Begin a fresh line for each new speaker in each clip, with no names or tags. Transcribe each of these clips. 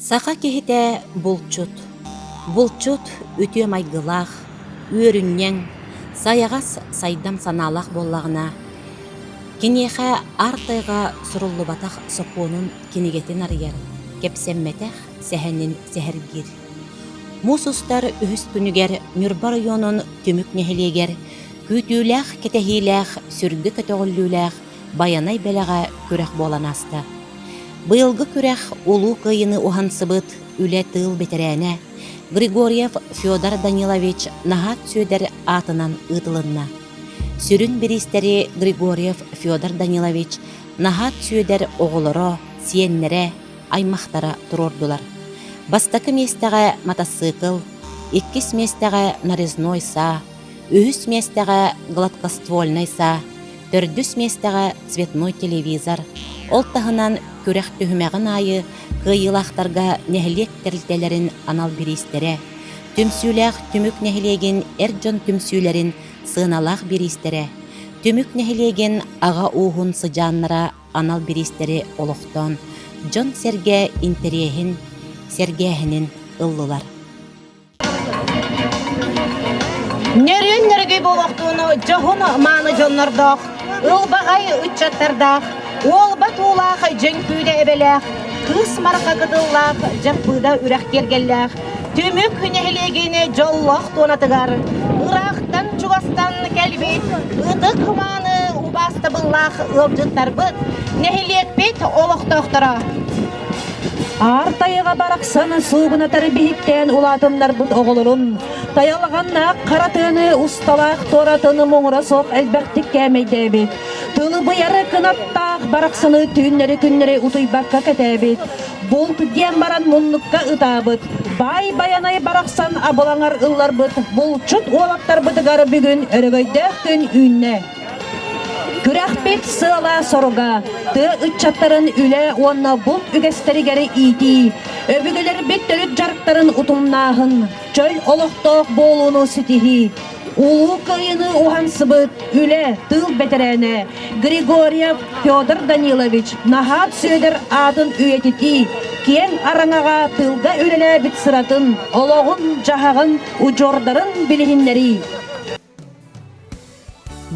Саха кехите булчут. Булчут үтө майгылах, үөрүннен, саягас сайдам саналах боллагына. Кинеха артайга суруллубатах сокуунун кинигетин арыяр, кепсемметех сэхэнин сэхэргир. Мусустар үхүс күнүгер Нюрба районун түмүк нехилегер, күтүүлэх кетехилэх, сүргү көтөгүллүүлэх, баянай белага күрэх болан аста. Быйылгы күрэх улуу кыйыны ухансыбыт үле тыл бетерәне Григорьев Федор Данилович нахат сөйдер атынан ытылынна. Сүрүн биристери Григорьев Федор Данилович нахат сөйдер оғылыро, сиеннере, аймақтара турордулар. Бастакы местеге мотоцикл, 2 местеге нарезной са, 3 местеге гладкоствольный са, 4 местеге цветной телевизор. Ол тахынан күрэх түхмәгін айы кыйылақтарға нәхілек тәрілтелерін анал биристере, түмсүләқ түмүк нәхілеген әрджон түмсүлерін сыналақ биристере, түмүк нәхілеген аға уғын сыжаннара анал биристері олықтон, жон серге интерехін, сергехінің ыллылар.
Нерен нерге болуқтуыны жоғын маны жоннардақ, ылбағай үтчаттардақ, ол батулақ жөн күйде әбеләқ, кыз марқа қыдыллақ, жаппыда үрәқ кергелләқ, түмік хүнәхілегені жоллақ тонатығар, ұрақтан чуғастан кәлбет, ұдық маны ұбасты бұллақ ұлжыттар бұд, нәхілек бет олықтақтыра.
Артайыға барақсаны суғынатары бейттен ұлатымдар бұд оғылырын. Таялығанна қаратыны ұсталақ торатыны мұңыра соқ әлбәқтік кәмейді бет. Тылы бұяры кынаттақ барақсаны күннері ұтыйбаққа кәтәбет. Бұл күден баран мұнлыққа ұтабыт. Бай баянай барақсан абылаңар ұллар бұд. Бұл чұт олаттар бұдығары бүгін өрігөйдәқ күн үйінне. Күрәхпет сыла соруга, ты үтчаттарын үле онна бұлт үгестерігері ити. Өбігілер беттөлік жарықтарын ұтымнағын, чөл олықтық болуыны сетихи. Улу кыйыны ухансыбыт үле тыл бетерәне. Григорьев Федор Данилович нахат сөйдер атын үйетити. Кен араңаға тылға үлелі бит сыратын, олығын жағағын ұжордарын білігінлері.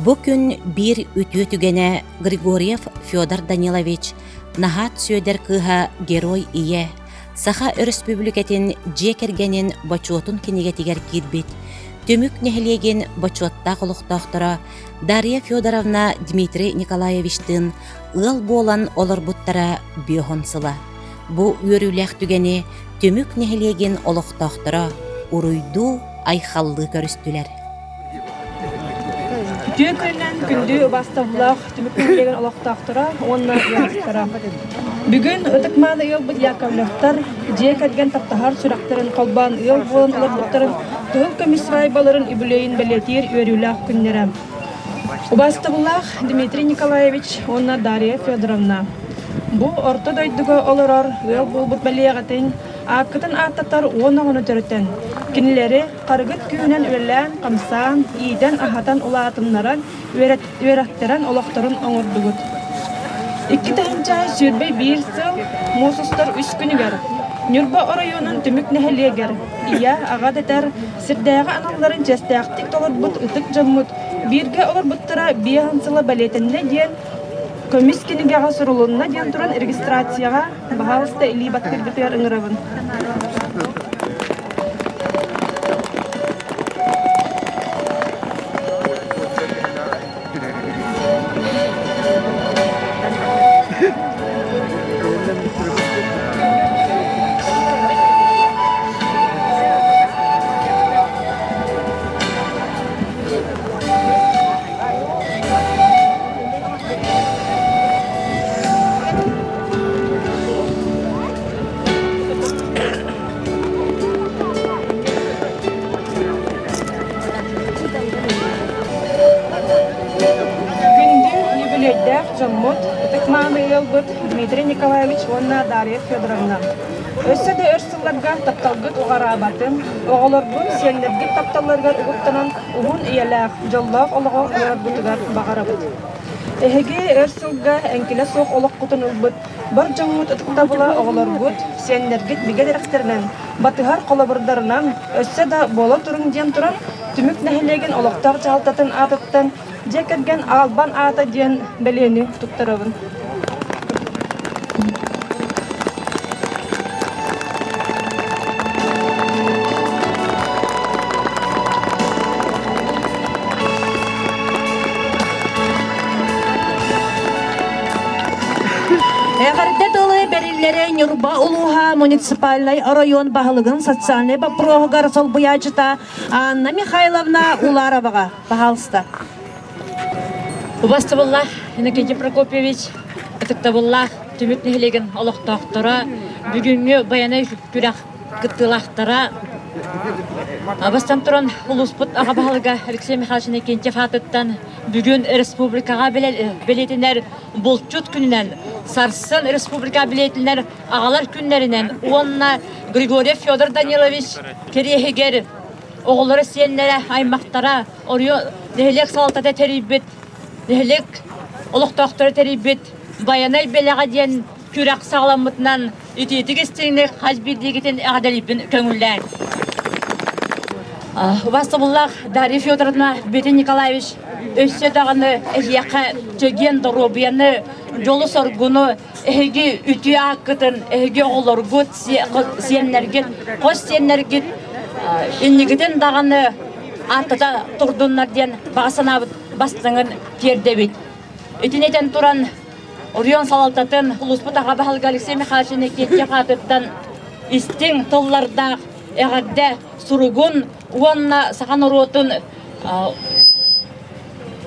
Бу күн бир үтү түгене Григорьев Федор Данилович нахат сөйдер кыха герой ие. Саха республикатын жекергенин бачуотун кинигетигер кирбит. Түмүк нехилеген бачуотта кулуктактара Дарья Федоровна Дмитрий Николаевичтин ыл болан олорбуттара биохонсыла. Бу өрүлэх түгени түмүк нехилеген олуктактара уруйду айхаллы көрүстүлер.
Түкөннән күндү бастаулах түмүккән алактактыра, онна яктыра. Бүгүн ытыкманы ел бит яковлыктар, жекерген таптахар сүрактарын калбан ел болон алактарын, тыл комиссай баларын юбилейин белетир өрүлах күннәрә. Бастаулах Дмитрий Николаевич, онна Дарья Федоровна. Бу орто дойдуга олорор ел булбут белегатен, акытын аттатар онагыны төрөтен. Кинилери каргыт күйүнен үлелән, камсан, ийден ахатан улаатымнаран, үйрәттерен олақтарын оңырдығыт. 2 тайынча сүрбей 1 сыл мусустар 3 күнігер. Нюрба районун түмүк нәхелегер. Ия аға дәтер, сирдәғы аналарын жастәқтік толыр бұт ұтық жаммыт. Бирге олар бұттыра бияхансыла балетінне ден, көміс кенігеға сұрылынна ден тұран регистрацияға бағалысты илі баттырдықер ұңырабын. Дмитрий Николаевич, онна Дарья Федоровна. Өссөдө өрсүлларга тапталгыт угарабатын, оголорбун сиенлерге тапталларга угуттанан угун иялах, жоллах олого олорбутугар багарабыт. Эһиги өрсүлга энкиле соқ олоқ кутун улбут, бар жаңут ытыкта була оголор бут сеннергит бигедеректеринен батыгар колобурдарынан өссө да боло туруң диен туран түмүк нехилеген олоктар жалтатын атыттан жекерген албан ата диен белени туктарабын.
Эгерде дылы бериллере Нюрба улуха муниципальный район баһылыгын социальный вопросгар сол буячыта Анна Михайловна Уларовага. Пожалуйста.
Убастыбыллах, Иннокентий Прокопьевич, ытыктабыллах, түмүк нехилеген олоқтақтара, бүгүнгү баянай күрәк кыттылақтара, Абастан туран улуспут аға бағалыға Алексей Михайлович Иннокентьев атыттан бүгін республикаға билетинер болчут күнінен, Сарсын республика билетинер ағалар күннерінен, онна Григорьев Федор Данилович керехегер, оғылары сиенлері аймақтара, орыйо нехилек салтата терейбет, нехилек олықтақтары терейбет, баянай белеға ден күрәк сағаламытынан итетік істеңіне қазбедегетін ағадалипін көңілден. Убастыбыллах Дарья Федоровна Бетин Николаевич өссе дағаны әйеқа төген дұрубияны жолы соргуну әйге үті аққытын әйге оларгут сиеннергет, қос сиеннергет үннігітін дағаны атыда тұрдыннарден бағасына бастыңын кердебет. Үтінетен туран Орион салалтатын Улуспут аға бағалғы Алексей Михайлович Иннокентьев атыттан истің толларда әғадда суругун уанна сахан оротун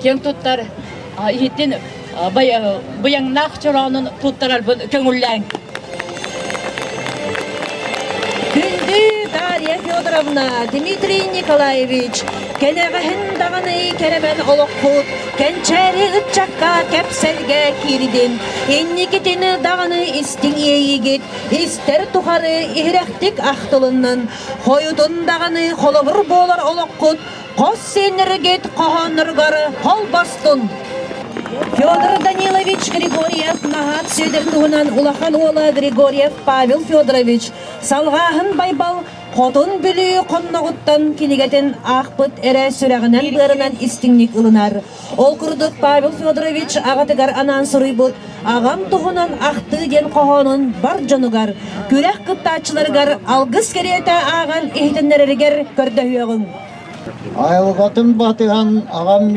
кен туттар иеттен бұяңнақ чыраунын туттарар бұн көңілләң.
Күнді Дарья Федоровна, Дмитрий Николаевич, кенеғахын дағаны керебен олыққұт, кенчәрі үтчаққа кәпселге кирден, еннекетені дағаны істің ейгет, істер тұқары иректік ақтылынан, қойудын дағаны қолыбыр болар олыққұт, қос сенергет қағанырғары қол бастын. Федор Данилович Григорьев, Нагат Сөдердуынан Улахан Ола Григорьев Павел Федорович, Салғағын байбал, Қотын бүлі қоннағыттан келегетін ақпыт әрі сүрәғінен бұрынан істіңнік ұлынар. Ол күрдік Павел Федорович ағатығар анан сұрый бұд, ағам тұғынан ақты ден қоғанын бар жонуғар, күрәк қыптачыларғар алғыз кереті аған ехтенлерігер көрді үйеғын.
Айылғатын батыған ағам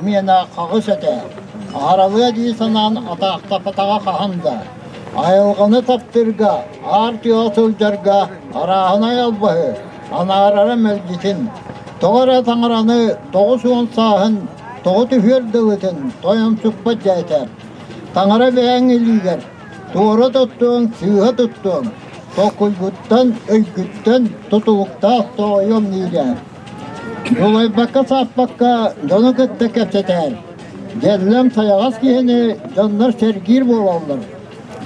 мена қағыс әті. Аралы дейсінан атақта-патаға қағында. Айылғаны таптырға, артыға сөлдерға, арағын айалбағы, анарары мәлгетін. Тоғара таңыраны, тоғы суын сағын, тоғы түферді өтін, тойым сұқпат жәйтер. Таңыра бәң елігер, туыры тұттың, сүйі тұттың. Тоқылгүттен, өйгүттен, тұтылықта тоғым нейлер. Жолай баққа саппаққа жоны күтті кәпсетер. Жерлем саяғас кейіні жонлар сәргір болалар.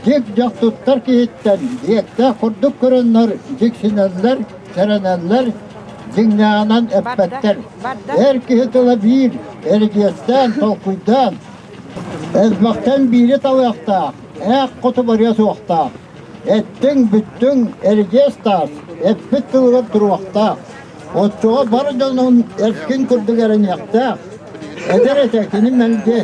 Жек жақтыттар кейіттен, жекті құрдық көрінлер, жексінәлер, сәрінәлер, жіңнағынан әппәттер. Әр кейітілі бір, әргестен, толқуйдан, әзбақтан бірі талуақтақ, әқ құты бария суақтақ. Әттің, бүттің, әргестас, әппет тылығып тұруақтақ. Отчуға бары жонын әркен күрдігерін яқтақ. Әдер әтәкінің мәлде.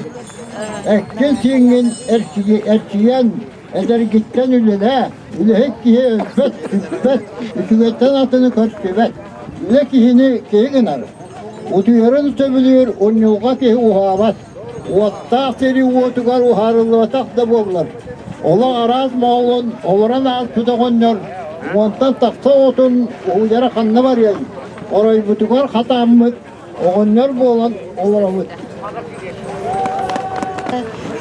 Әккен сеңген әрчиен, әдер геттен үлілі. Үліхек кейі өппет, үтігеттен атыны көрсебет. Үлі кейіні кейгін ары. Утуерін сөбілер, онылға кейі ұғабат. Уаттақ сері уотуғар ұғарылуатақ да болылар. Ола араз мағылын, оларан аз тұтағындар. Уантан тақса отын оғылары қанна бар ей. Орай бұтығар қатамыд, оғындар болан оларамыд.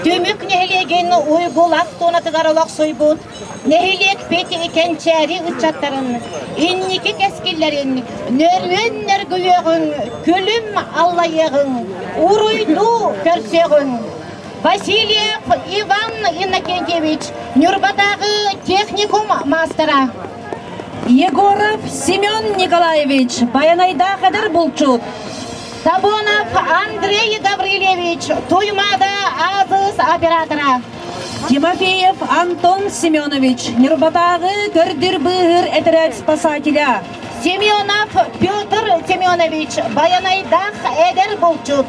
Төмік нехилеген ойгулақ тонатығаралақ сойбуд, нехилек петі екенчәрі ұтчаттарын, иннекі кәскелерін, нөрвен нөргüеғін, күлім аллайығын, уруйду көрсеғін. Васильев Иван Иннокентьевич, Нюрбадағы техникум мастера.
Егоров Семен Николаевич, Баянайда қадар бұлчуд.
Табонов Андрей Гаврилевич, Туймада азыз оператора.
Тимофеев Антон Семенович, Нюрбатагы көрдір бұғыр әтірәт спасателя.
Семенов Петр Семенович, Баянайдах эдер болчут.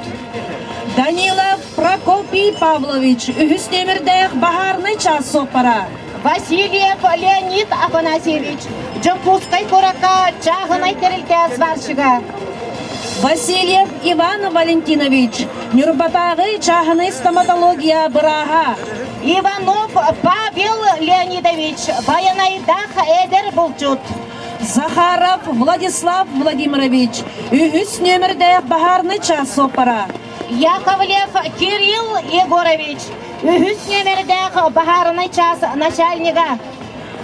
Данилов Прокопий Павлович, үхіс немірдәқ бағарны час соқпара.
Васильев Леонид Афанасьевич, Джопускай Курака, Чағынай терілте зваршыға.
Васильев Иван Валентинович, Нюрбатагы чағыны стоматология бұраға.
Иванов Павел Леонидович, Баянайдах эдер болчут.
Захаров Владислав Владимирович, үхіс немірдәқ бағарны час соқпара.
Яковлев Кирилл Егорович, үхіс немердәқ бағарыны час начальнига.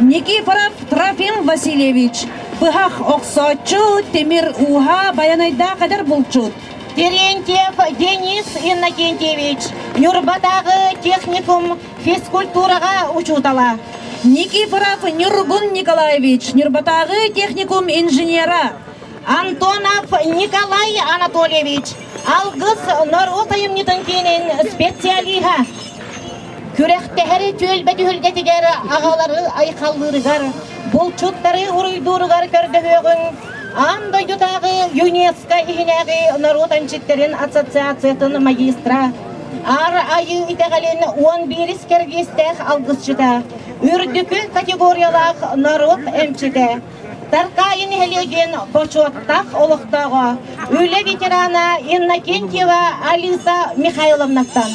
Никифоров Трофим Васильевич, бұғақ оқсатчу Темир Уха Баянайда қадар бұлчут.
Терентьев Денис Иннокентьевич, Нюрбатағы техникум физкультураға учутала.
Никифоров Нюргун Николаевич, Нюрбатағы техникум инженера.
Антонов Николай Анатольевич, Алгыс Норотайым нетінкенен специалиға. Күректәһәрі төлбәді хүлгетігер ағалары айқалырығар, бұлчуттары ұруйдурығар көрдігіғін, андай дұтағы ЮНЕСКО ихінәғі Норотанчеттерін ассоциациятын магистра. Ар айы итәғален 11 кергестәқ алгысчыда, үрдікі категориялақ народ әмчіде. Таркайын хелеген почуаттақ олықтағы, өлі ветерана Иннокентьева Алиса Михайловнақтан.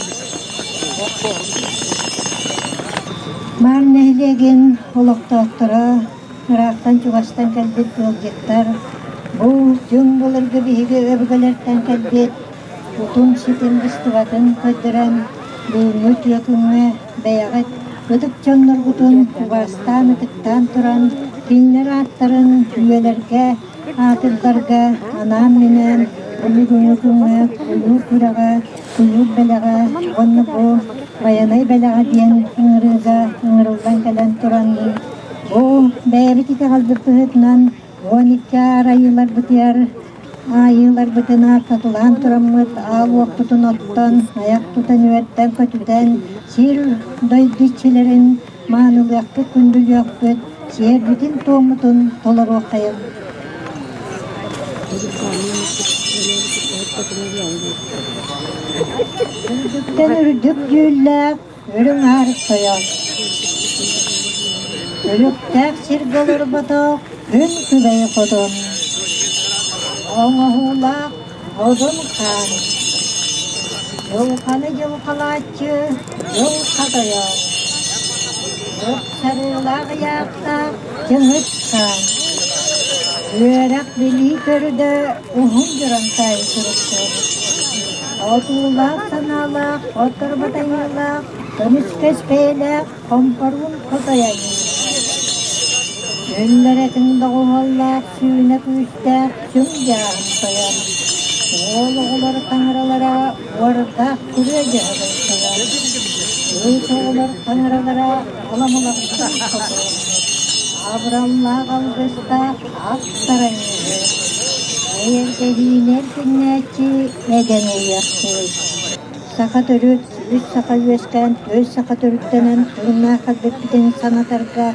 Марны хелеген олықтақтыра, Ирақтан Чуғастан кәлбет болжеттар, бұл жүн болырғы бейгі өбгілерден кәлбет, ұтын сетен бұстыватын көдірен, бұлны түйекіңе бәяғыт, өтік жонлар бұтын Чуғастан ұтықтан тұран, Кинлер аттарын үйелерге, атылдарға, анам менен, күлі-күлі-күлі, күлі-күліға, күлі-бәліға, онны бұл, Баянай бәліға дейін үңіріға, үңірілген кәлен тұранды. Бұл бәйбітікі қалдыр тұхытынан 12 айылар бұтияр, айылар бұтына қатылан тұрамыд, ал оқтытын оттан, аяқ тұтан өттен көтуден, сир дойдетчелерін маңылықты күнділ өқпіт, сер бүтін тоғымытын толар оқайым. Үрдіктен үрдік жүйілләк, үрің арық тоян. Үріктәк сиргалыр бұтық, үн күбәй қодын. Оңы хулақ, одын қан. Жылқаны жылқалатчы, жылқа тоян. Үк сарылақ яқтақ, жыңыт қан. Үйерек білі көрді, ұғын жүрін тай күріктер. Отулақ саналақ, отыр батайылақ, күміс көспейлақ, қомпарун қотаяйын. Жүнлеретін дұғылақ, сүйіне күштәк, сүн жағын тоян. Оғылар таңыралара, ордақ күре жағын тоян. Оғылар таңыралара, оламылақ қотаян. Абраллақ алғыстақ, ақтарайын. Эйерге дейінер күннәтчі мәдәне яқсыз. Сақа түрік, үз сақа өскен, өз сақа түріктенен тұрна қалбетпіден санатарға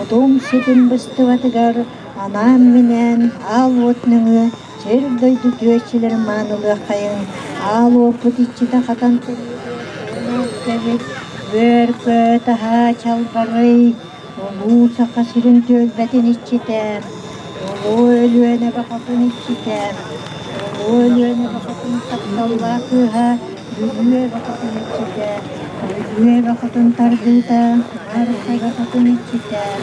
ұдым сетін бұстыватығар, анам менен ал отныңы, жер дөйді дөйчілер манылы қайын, ал опыт итчіді қатан түрік, бөркі таға чалбары, ұлу сақа сүрін төлбәтін итчітер. Ölüene bakatın içiken, ölüene bakatın taktalla kıha, ölüye bakatın içiken, ölüye bakatın tardıyda, arka bakatın içiken,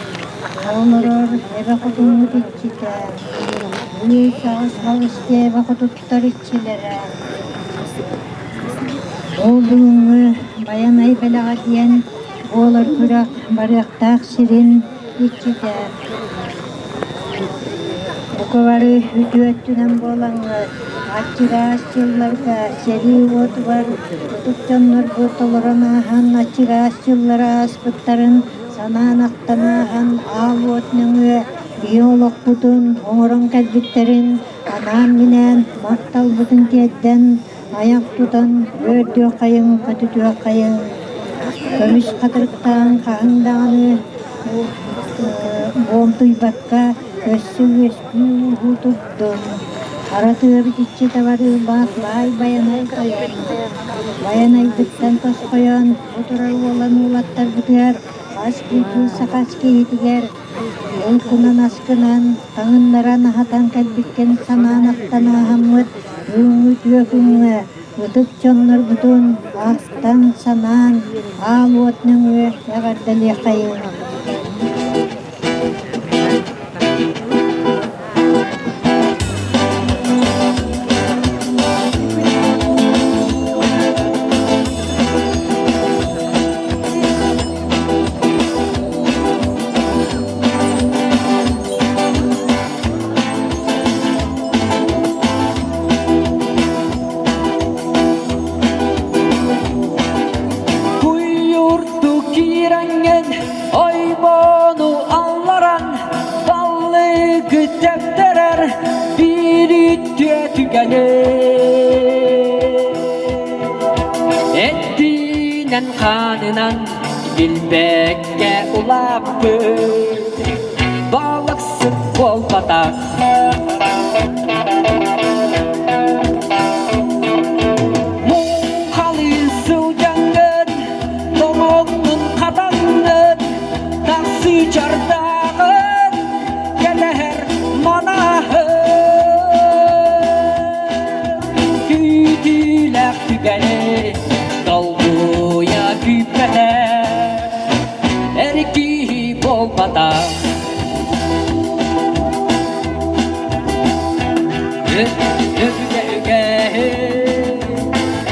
onurur bakatın içiken, ölüye sağız haliste bakatın tutar içilere. Olduğunu bayanay belağa diyen, olur kurak, barıqtaq şirin içiken. Bukavarı hücüettünen bolanlar, açıra aşçılarga, seri otu var, tutukcanlar botalarına han açıra aşçılara aspıtların, sanan aktana han al otnыңы, biyolog butun, oğran kalbitlerin, anam minen, maktal butun tiyedden, ayak tutan, ördüğü kayın, kötüdüğü kayın, Көміш қатырықтан қағындағаны он туйбатқа өссі тұрды. Аратығы бітітші табады бақ бай баянай қойан. Баянайдықтан тос қойан, отырар olan улаттар бұтығар, ас кейті сақас кейтігер. Ол күнан аскынан, таңынларан ахатан кәлбіткен санан ақтан ахаммыд, өңіт өкіңі, ұтып чоннар бұтын, ақтан санан, ал отның ө, яғардали қайын.
Ettiğinden kanınan bilbekke ulapı balıksın kol batak Muhalı sucangın Tomoğunun katangın Taksı çardağın Geleher manahın Güdülek tügeni Dalbuya küpele Erki bol batak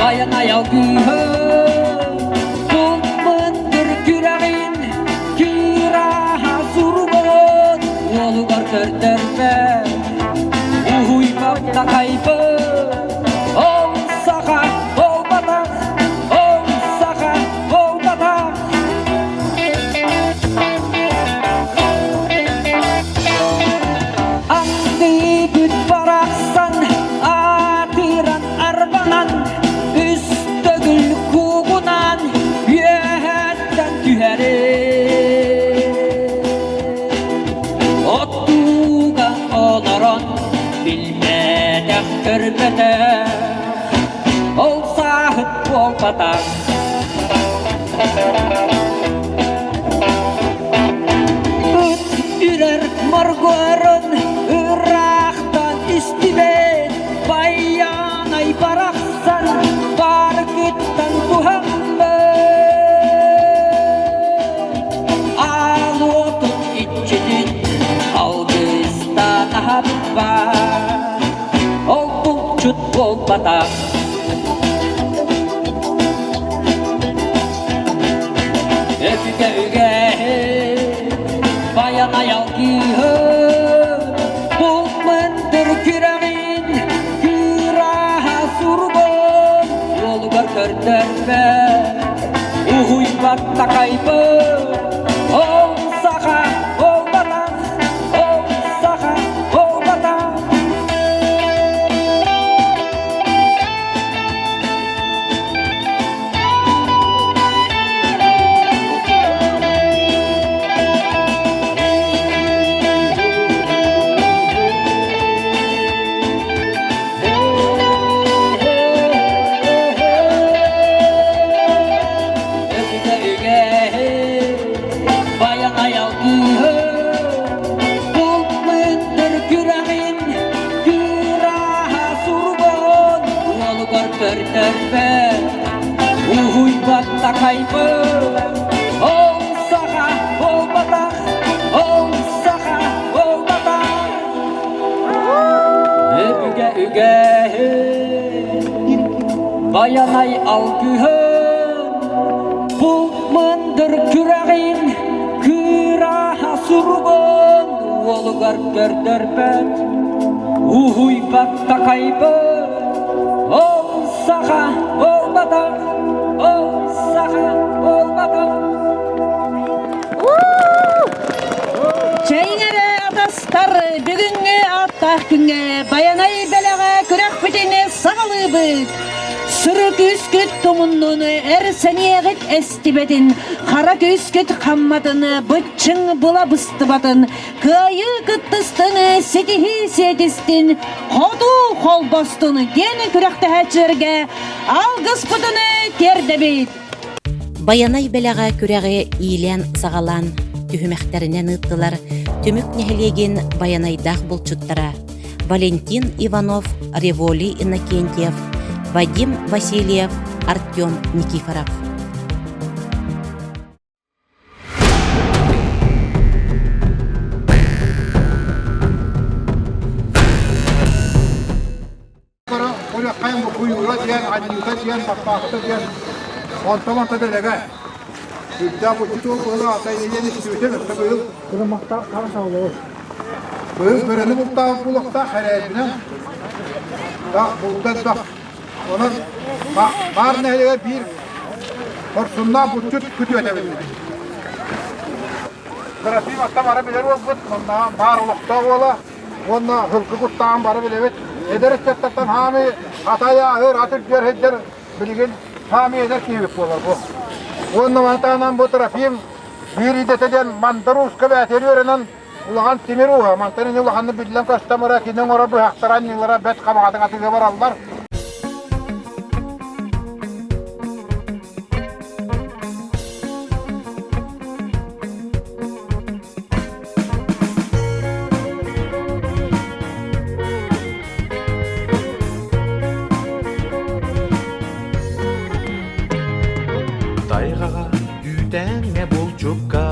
Bayan ayal gühü Bulmandır küreğin Kiraha surgun Olugar törtörpe Uhuymak da kaybı Ol saka ol batak Ol saka ol batak Andi güt baraksan Atiran arbanan Üstögül kugunan Yehetten tüheri Ottuga olaron Bilmedek körpete Ol sahip ol batak Üt birer marguarın Irak'tan istibet Bayanay baraksan Bargıttan buhambe Al otun içinin Aldıstan habba Ol bulçut ol batak Öpüge üge Bayan ayal gühü Bulmandır küreğin Küraha surgun Yolgar körtörpe Uhuy batta kaybı Ol saka ol batak Ol saka ol batak Bayan ayal gühü Bulmandır küreğin Küraha surgun Olugar törtörpe Uhuy batta kaybı Ol saka ol batak Ol saka ol batak Öpüge üge Bayan ayal gühü Bulmandır küreğin Küraha surgun Olugar körtörpet Uhuy batta kaybı Ol saka ol batak Ol saka ol batak
Çayıngere atastar бүгінгі аттақ күнге Баянай бәліға күрек бітіне сағылы бұд Sürü küsküt tumunluğunu erseniyeğit estibedin, kara küsküt kammadını, bıçın bula bıstıbadın, kıyı gıttыстını, sidihi sedistin, kodu kol bostunu, geni kürekte häçerge, algыс budunu terdebit.
Баянай бәләгә күрәге илән сагалан, түһүмәхтәренә ныттылар, түмүк нәһлеген баянайдах булчуттара. Валентин Иванов, Револи Иннокентьев, Вадим Васильев, Артем Никифоров.
Böyle böyle bulutta herhalde. Da bulutta da. Onun var neyle bir porsundan bu kötü ödebildi. Bırakayım hatta bana bilir o but. Ondan var bulutta ola. Ondan hırkı kuttan bana bilir. Eder çattan hami hataya ağır atıp gör heder bilgin hami eder ki bir polar bu. Ondan mantanan bu tarafım bir ideteden mantarus gibi ateriyorlar. Ulan timiruha, mantanın ulanı bildiğim kastamara kinin oraya bu haktaran yıllara bet kabahatın atığı var aldılar.
Taygaga yüdenge bulcukka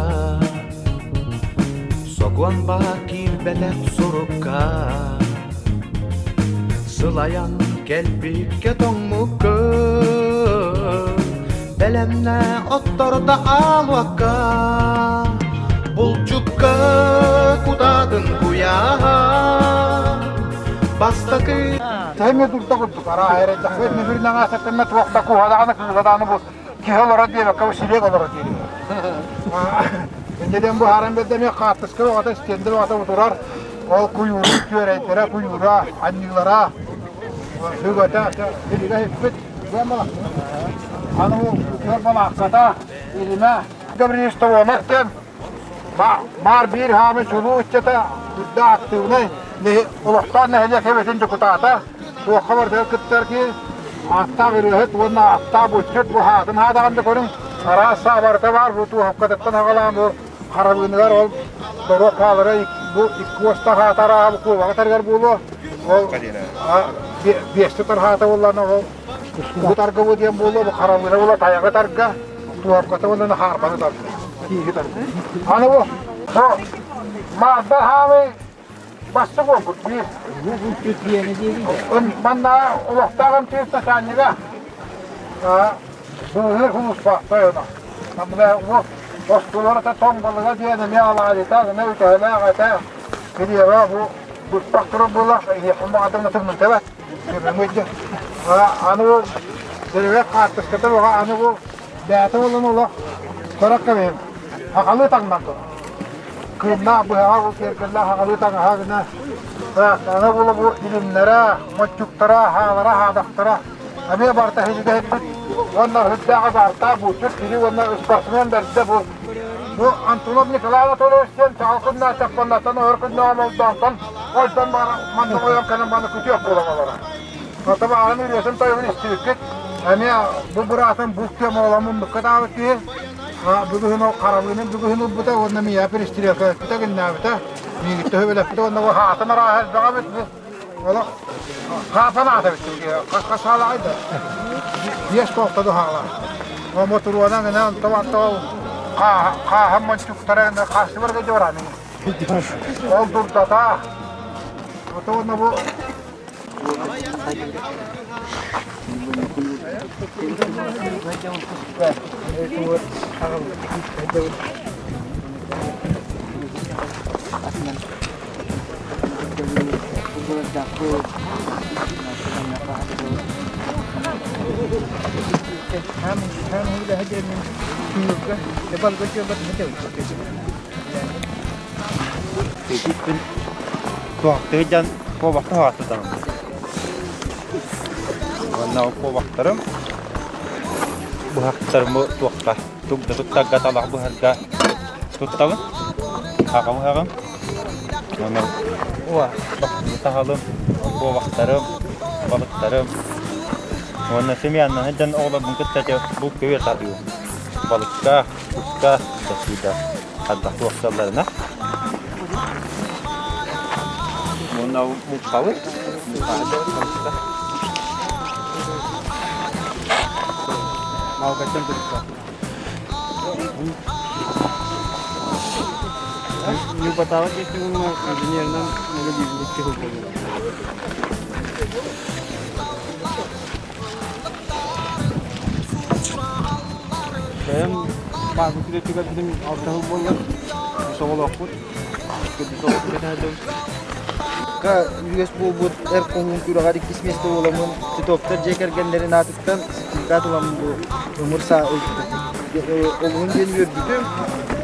Sokwan bakil belek surukka Sılayan kelpikke tongmukka Belemne ottorda alvakka Bulcukka kudadın kuyaha Bastakı
Tehme durda kurduk ara hayret. Ve nefirden asaklanmet vakta kuhadağını kızgadağını bu kihal orada diye bakka bu silek olur diye. Önceden bu haram bedeme kartıskı ve vata istendir vata oturar. O kuyuru, töretlere, kuyura, annillara, hügata, eliga hepet, gömala. Anı bu gömala akkata, elime, gömrün işte olmakten, mar bir hami çoluğu içete, düdde aktığını, ulaktan nehecek hevetince kutata, bu haber der kıtlar ki, atta veriyor, bununla atta bu çöt bu hatın hadağında konun, ara sabarta var, bu tu hakikaten havalan bu, harabınlar ol, doğru kalırı, bu iki usta hatara, bu kuvağa targar bulu, o beşte tar hata olanı o, bu targa bu diyen bulu, bu harabınlar bulu, tayağı targa, tu hakikaten ondan harpanı targa, iyi targa. Hani bu, madde hami, bastı bu, bir. Bana ulaştığım tüyüste şanlıga, bıhır hulus baktı ona. Namıda bu, dostları da tombalığa diyelim ya Allah'a ne öteyle ağata gidiyor bu baktırı bula yapımı adamla tırmın tebe görmeyince anı bu derve kartıskıda bu anı bu dağıtı olan ola korak kabim hakalı tanıdan to kırna bu hava bu kerkella hakalı tanı hagına anı bu ilimlere maçuklara halara hadaklara abi barta hizde hep onlar hüddağa barta bu Türkiye onlar sportsmen derdi bu Antonov Nikolay Tolosyan çalkınlar çapınlardan örkünde olmaktan oradan bana mantıkoyan kanın bana kötü yapıyorlar. Tabii anı biliyorsun tabii istiyoruz. Hani bu bırakın bu kim olamın bu kadar ki bugün o karabının bugün bu da onun ya bir istiyor ki bir de ne yaptı? Bir gitti böyle bir de onun hatına rahat devam etti. Valla hatına atıp gitti. Kasalaydı. Diye korktu hala. O motoruana ne tamam hem maçuklara ne karşı var ki orada. Oldu da ta. O da bu. Hem udah aja minum kan, lepas gue coba aja. Jadi pun, waktu jangan kau waktu waktu tanam. Ondan o vaxtlarım bu haklarımı tuqqa tutaqqa talaq bu harga tuttalım. Ağam. Ondan o tahalım bu vaxtlarım balıklarım. Ondan semyandan heden oğlum kıttaca bu köye tarıyor. Balıkka, kuşka, tasida. Hatta tuqsallarına. Ondan bu kalır. Mau kacang kita. Ini बताओ कि क्यों इंजीनियर ने मुझे लिख के हो गया. Saya Pak Gusri juga tim tahu boleh. Soal aku. Kita kita ada. Ka yüz bu konjonktüra gari kismeste olamın tutoptar jekergenlerin atıktan katılan bu umursa olgun deniyor bütün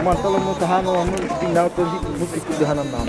mantalımı tahan olanın binatı bu fikri hanımdan.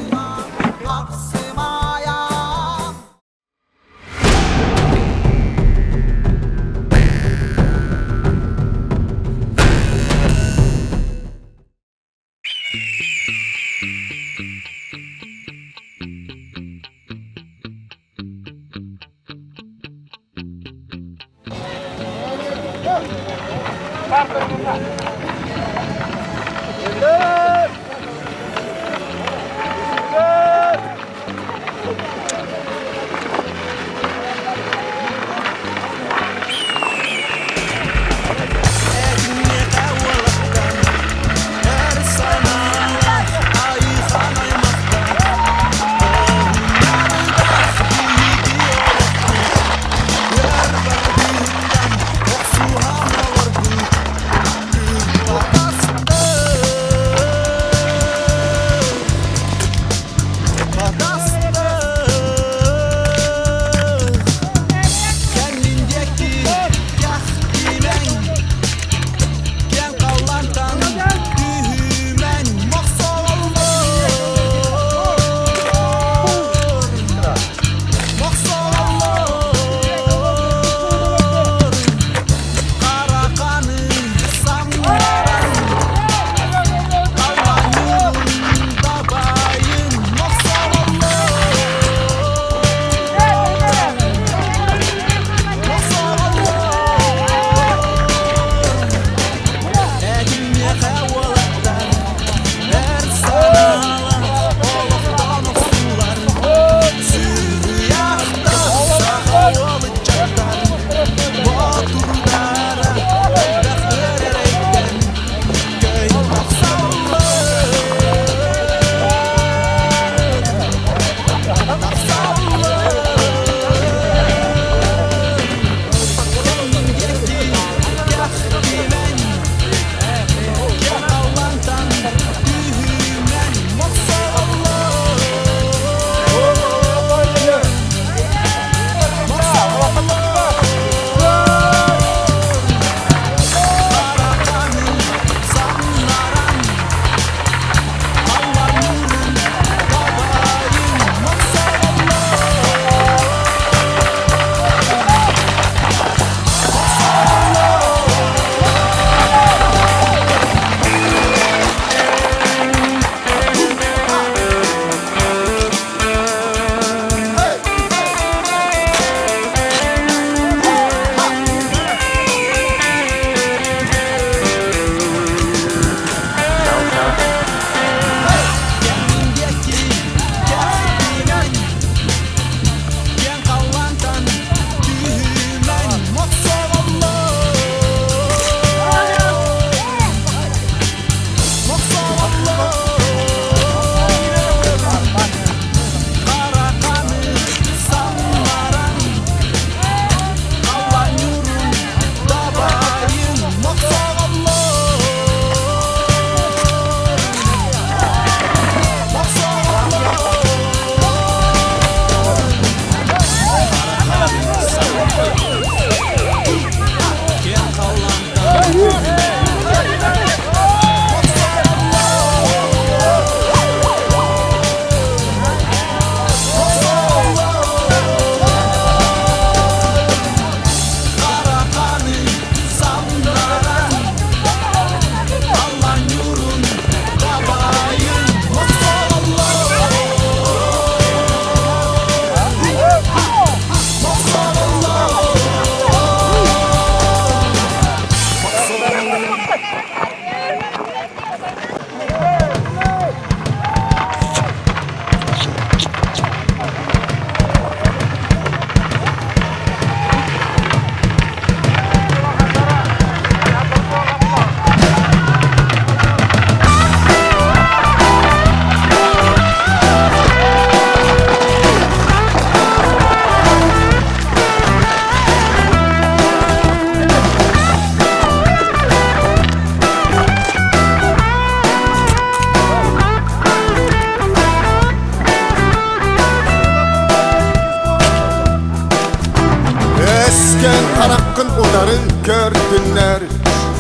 Tarakın udarı gördünler,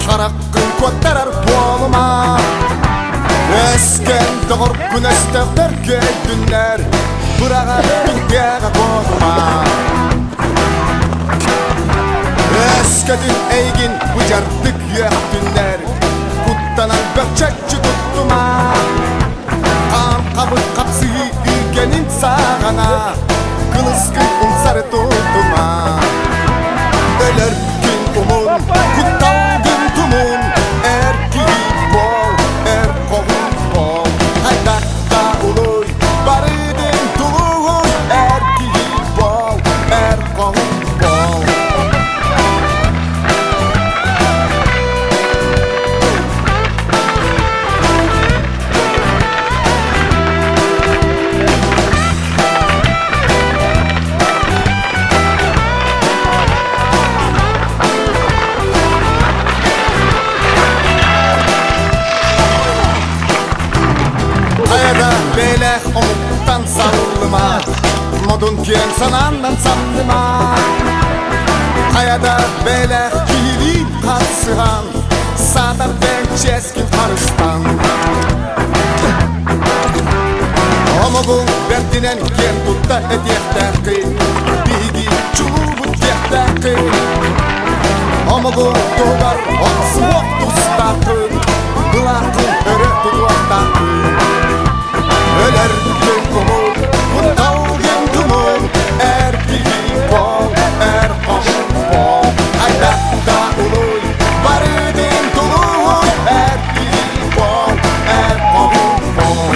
tarakın kottarar boluma. Esken doğur güneşler gördünler, bırağa dünyaya boluma. Eskedin eygin bıcardık yaktınlar, kuttanan bökçekçi tuttuma. Kan kabı kapsıyı ülkenin sağına, kılıskı unsarı tuttuma. Öler gün umun, kuttal gün tumun, erkeği bol, kovun bol. Haydakta uluy, barıdın tuluğun, erkeği bol, kovun bol. Hayada belek omuktan sallıma, modun kien sanandan sallıma. Hayada belek kihilin katsıhan, sadar ben çeskin karıstan. Omogun berdinen kien tutta etiyektäki, bigi çulubu tiyektäki. Omogun tuğdar otsu oktustakı, gılakın örü tutuaktakı. Öler gün kumul, kuttal gün kumul, erkeği bol, kovun bol. Haydakta uluy, barıdın tuluğun, erkeği bol, kovun bol.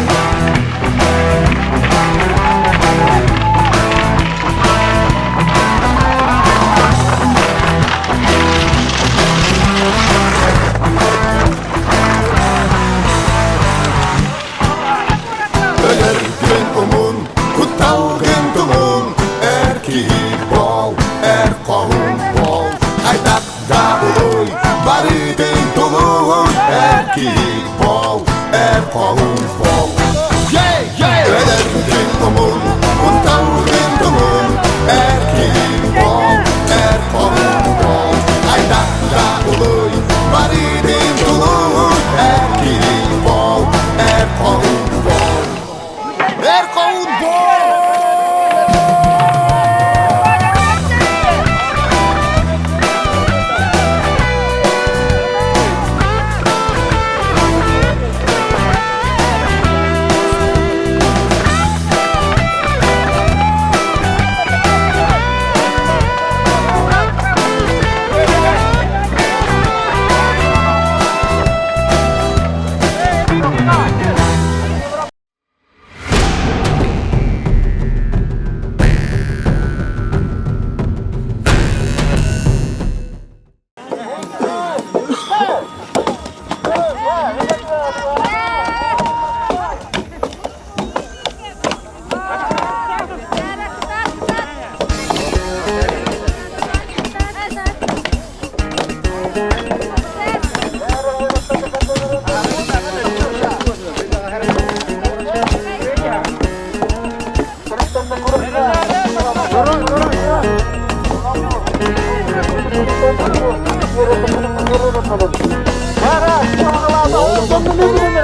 Öler gün umun, kuttal gün tumun, erkeği bol, kovun bol. Haydakta uluy, barıdın tuluğun, erkeği bol, kovun bol. Öler gün umun, kuttal gün tumun, erkeği bol, kovun bol. Haydakta uluy, barıdın tuluğun, erkeği bol, kovun bol. Kovun bol!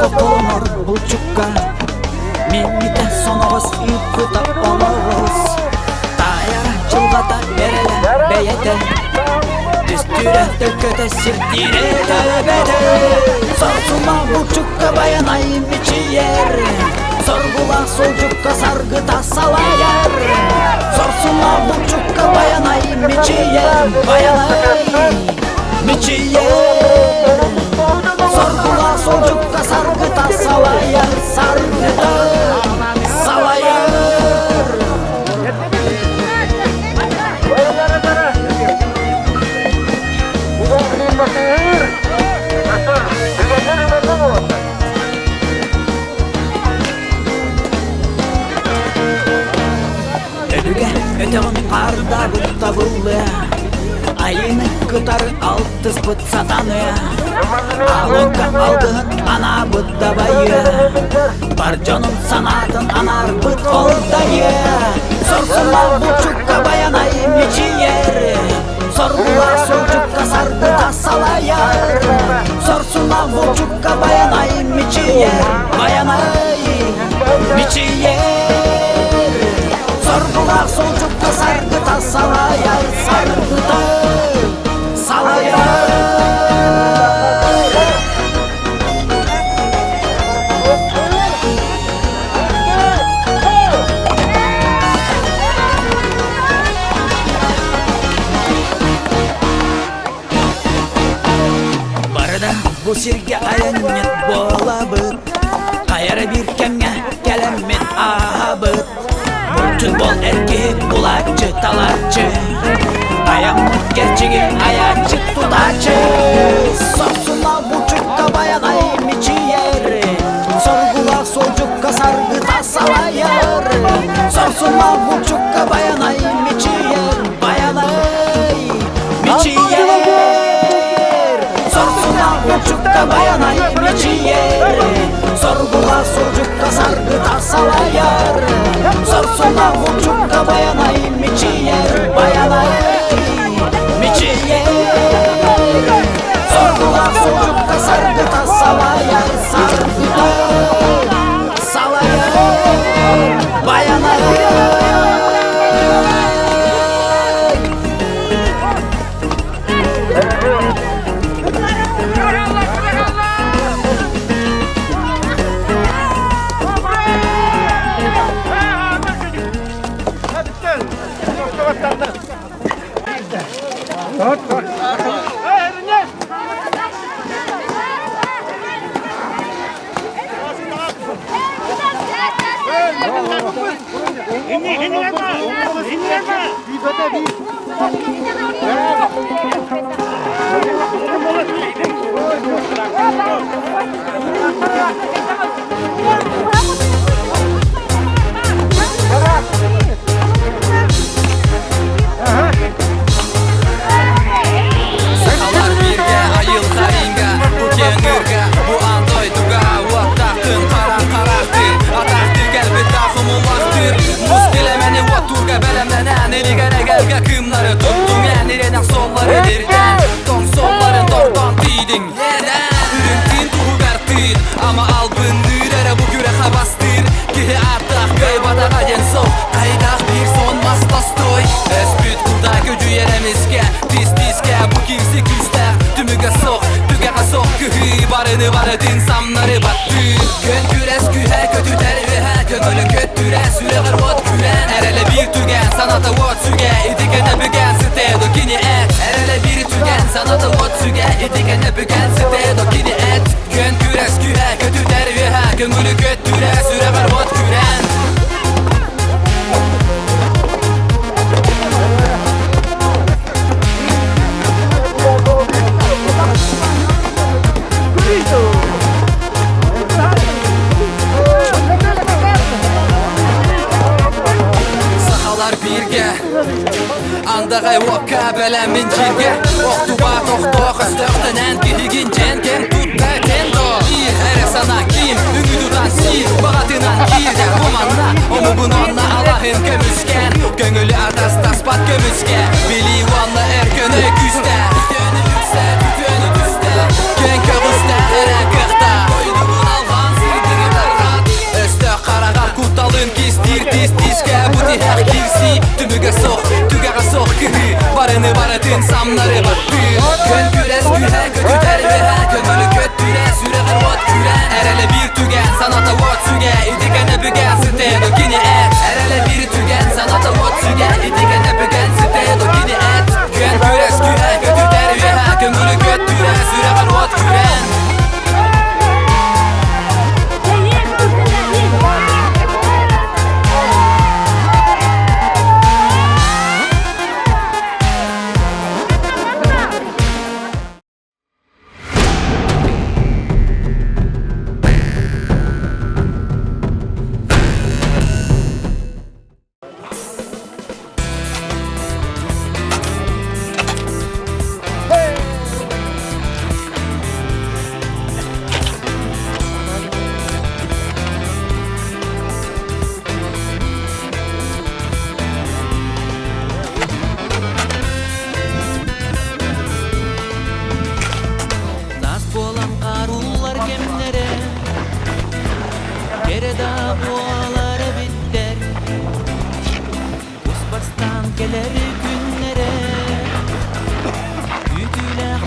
Kokonor buçukka, minite sonogos ipku tappanogos. Tayara çılgata vereler beyete, üstüre dököte sirtire tövbete. Sorsuma buçukka bayanayım içi yer, sorgula solcukka sargıta salayar. Sorsuma buçukka bayanayım içi yer, bayanayım içi yer. Sorgula solcukka sargıta salayar, sargıta salayar. Ödüge ötağın karda butta buldu, ayını kıtar altız pıt satanı. Alınka aldığın ana butta bayı, barcanın sanatın anar bıt oldayı. Sorsunlar buçukka bayanayım içi yer, Sorgular solcukka sardı da salayar Sorsuna volcukka bayanay miçiyer Bayanay miçiyer Sorgular solcukka sardı da salayar Sardı da salayar Bu sirge ayanyet bolabıt Kayara bir kemge gelemet ahabıt Bütün bol erkek bulakçı talakçı Ayamut gerçeği ayakçı tutacı Sorsuna buçukka bayanay miçiyer Sorgula solcukka sargı tasalayar Sorsuna buçukka bayanay miçiyer Bayanay miçiyer Buçukka bayanay miçiyer Sorgular solcukka sargı tasalayar Sorsuna buçukka bayanay miçiyer Bayanay miçiyer Sorgular solcukka sargı tasalayar Sargı salayar Bayanay Baradın samları battı Kön küres kühe kötü tervihe Köngülün köttüre süre gırvot külen Erele bir tügen sanata vot süge İdikene bügen site dokini et Erele bir tügen sanata vot süge İdikene bügen site dokini et Kön küres kühe kötü tervihe Köngülün köttüre süre gırvot külen Andagay wokka belemin jirge Oktuba tohtoq östöqtenen Gihigin cenken tutta kendo Bir ere sana kim Ümüdudan sil Bağatınan girde kumanna Omu bunonna Allah'ın kömüsken Göngülü atas taspat kömüske Bili vanna erkönü küste Tükönü yükse tükönü düste Gönke guste ere kıqta Oydugun alğan sirdiri dargat Östök karagar kutalın kistir tis tiske Bu tihek kirsi Tümüge soq Barını baratın samları battı Kön küres kühe kötü tervihe Köngülü köttüre süre gırvot küren Erele bir tügen sanata vot süge İdikene bügen site dokini et Erele bir tügen sanata vot süge İdikene bügen site dokini et Kön küres kühe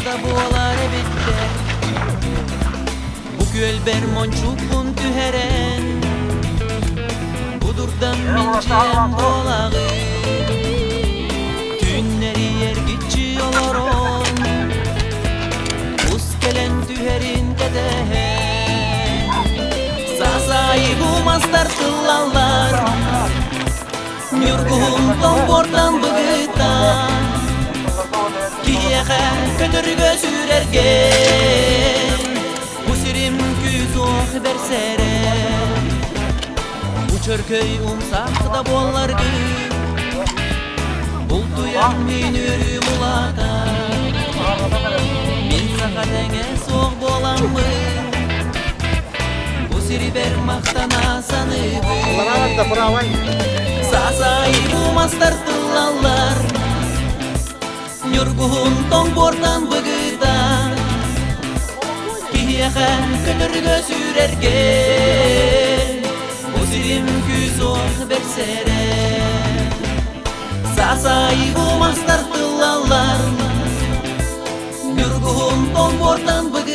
da boğalar bitti. Bu gölber monçukun tüheren, budurdan minciyem dolağı. Tünleri yer gitçi oloron, us gelen tüherin dedehen. Sasayı bu mastar tıllallar, Nurgun tombordan bıgıtan, Kiyeğe kötürgö sürergen, Bu sirim küz oh bersere. Bu çörköy umsakta bollar gül, Bultuyan minürü mulata. Min sakatenge soğuk bolamı, Bu siri ber maktana sanıbı. Sasayı bu mastar tıllallar, Nurgun tombordan bıgıtan, Kiyeğe kötürgö sürergen, Bu sirim küz oh bersere. Sasayı bu mastar tıllallar, Nurgun tombordan bıgıtan.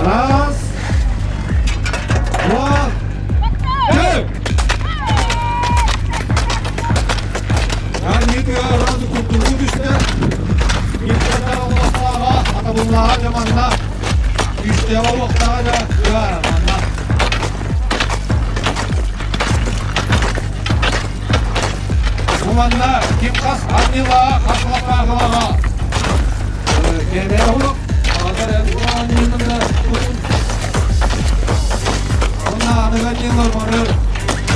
Раз, два, три. Yani razı kurtuldu düştü. İlkata Allah'a, Atabullah'a zamanla. İşte o vaktana da yaranla. Zamanla kim kas annila, kasla kahvala. Gene olup, ağzar el yanında tutun. Ona anıgan yıllar varır.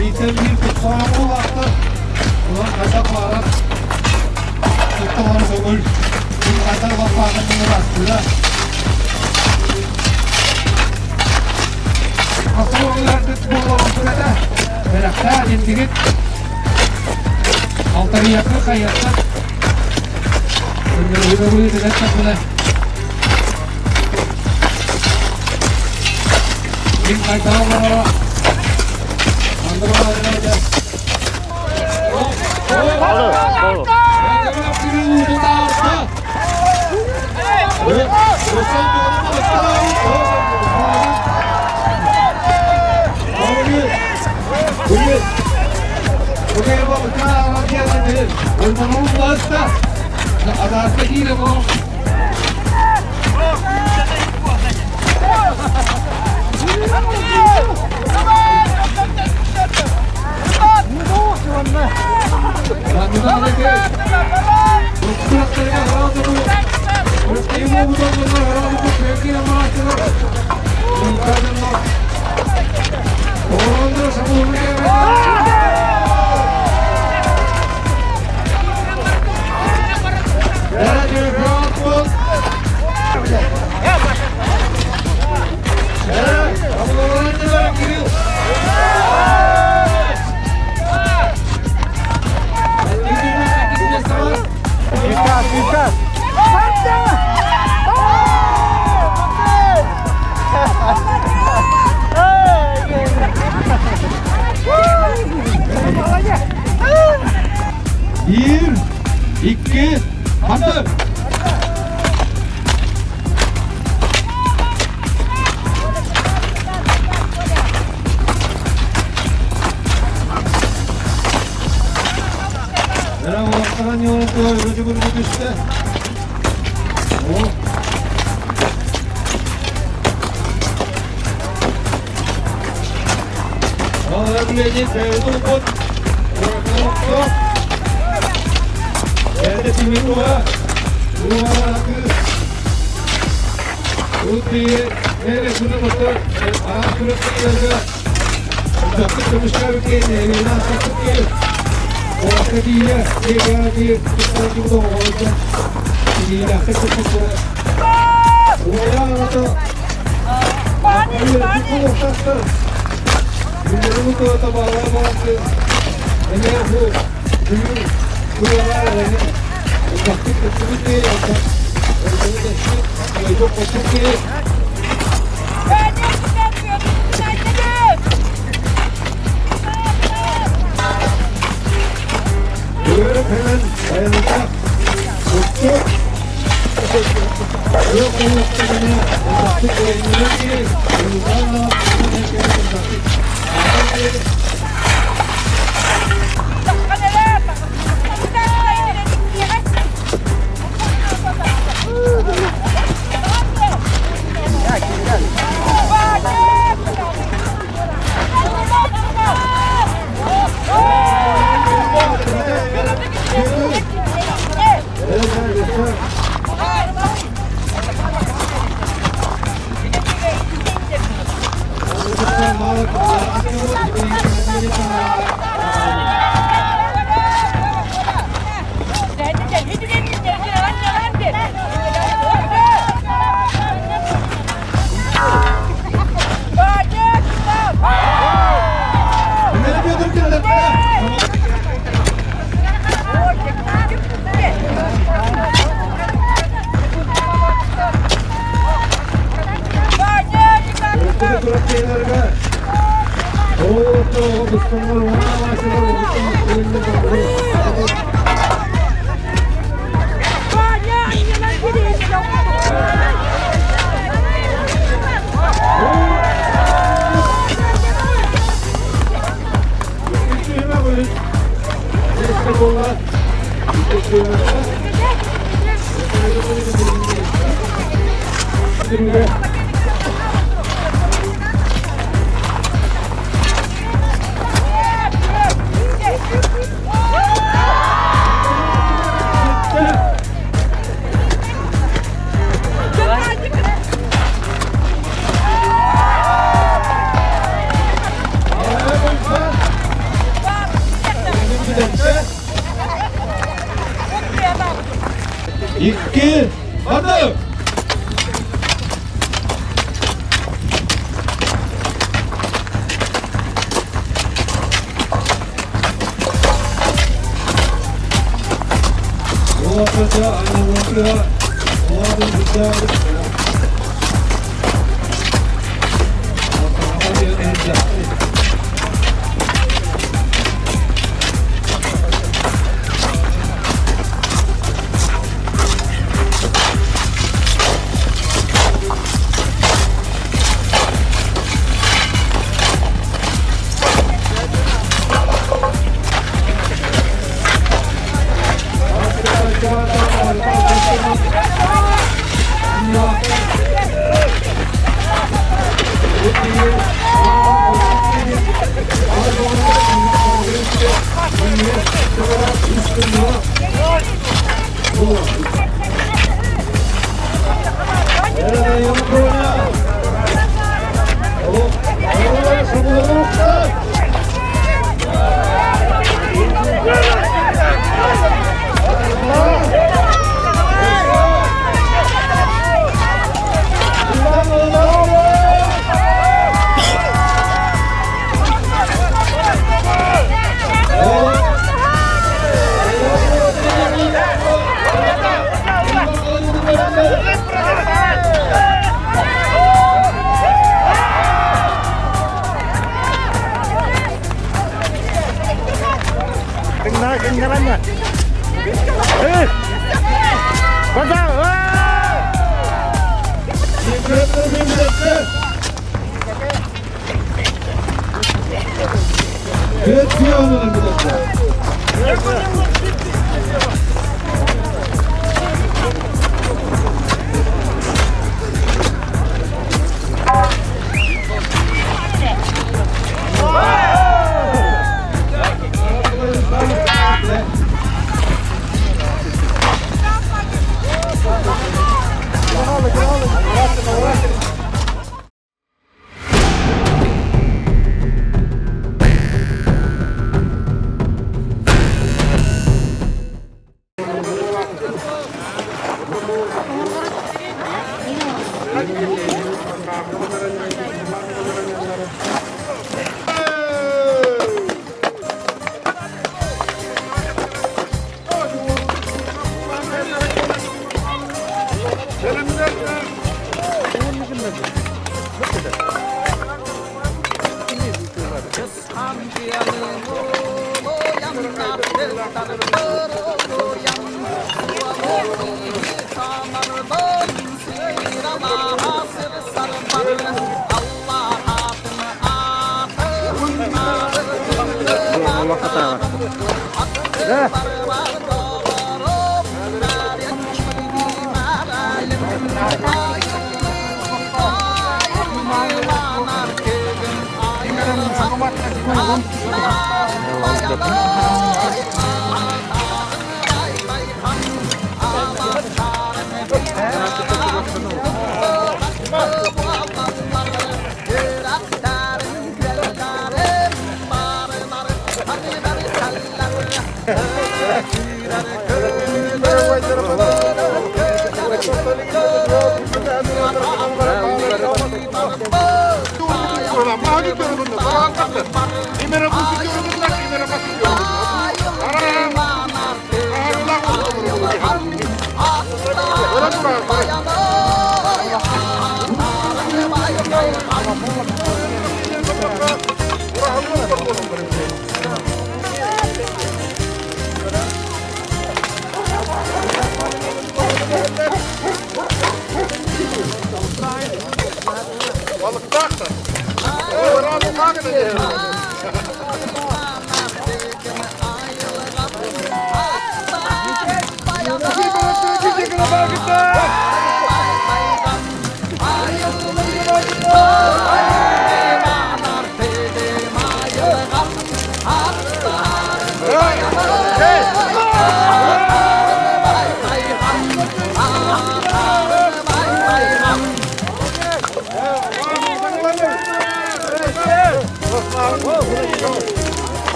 Eğitim bir kutsağım olaktır. Ulan kaçak varar. Tuttuğun sögül. Bir kaçak vafanının rastıyla. Asıl oğullardık bu olan sürede. Merakta yendigit. Altarı yakı kayatta. Öngörü uydu dedek takılı. Bir kaçak varar. Andırma öyle. Bir, iki, hazır. Merhaba, vaktaran yolunda öğrenci grubu düştü. Öğrenci sevdim bu. Evde timin var. Bu var hakkı. Bu diye neresini tutar? Ağır kırıklık yazıyor. Uzaklık kırmışlar bir kez. Evinden saklık gelir. O vakti değil. Bir tutar gibi de olacak. Değil. Akı kırıklık. Bu ayağına da Günlerimi tuğata bağlar bağlı. Emeğe bu. İki, hadi! Muhafaza, anlamlıca, muhafaza, kedengarannya. Pasang.